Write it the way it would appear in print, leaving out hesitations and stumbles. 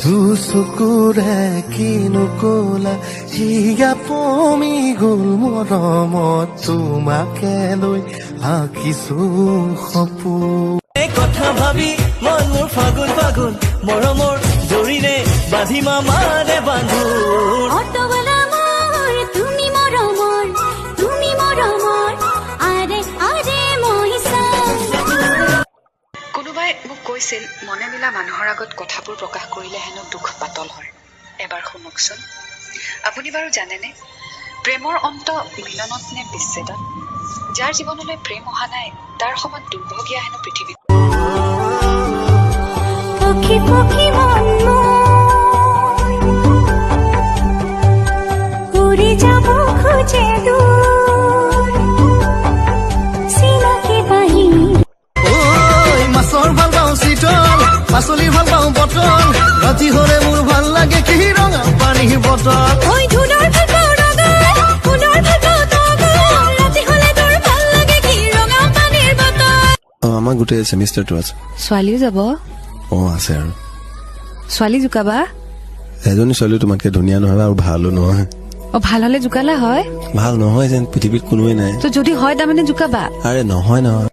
দুচকুৰে কিনো কলা হিয়া পমি গল মৰমত তোমাকে লৈ আঁকিছো সপোন কথা ভাবি মন মোৰ ফাগুন ফাগুন মৰমৰ জৰিৰে বান্ধি মামাৰে বান্ধো কোনোবাই মোক কৈছিল মনে মিলা মানুহৰ আগত কথাবোৰ প্ৰকাশ কৰিলে হেনো দুখ পাতল হয়। এবাৰ শুনকচোন। আপুনি বাৰু জানেনে প্ৰেমৰ অন্ত মিলনত নে বিচ্ছেদত? যাৰ জীৱনলৈ প্ৰেম অহা নাই তাৰ সমান দুৰ্ভগীয়া হেনো পৃথিৱীত। মাছৰ ভাল পাওঁ চিতল পাচলি ভাল পাওঁ বটল ৰাতি হলে মোৰ ভাল লাগে কি ৰঙা পানীৰ বটল আমাৰ গোটেই সেমিষ্টাৰটো আছে। ছোৱালীও যাব? আছে আৰু ছোৱালী জোকাবা? এজনী ছোৱালী তোমাতকে ধুনীয়া নহয় আৰু ভালো নহয়। ভাল হলে জোকালা হয়? ভাল নহয় যেন পৃথিৱীত কোনোৱে নাই। তো যদি হয় তাৰমানে জোকাবা? আৰে নহয় নহয়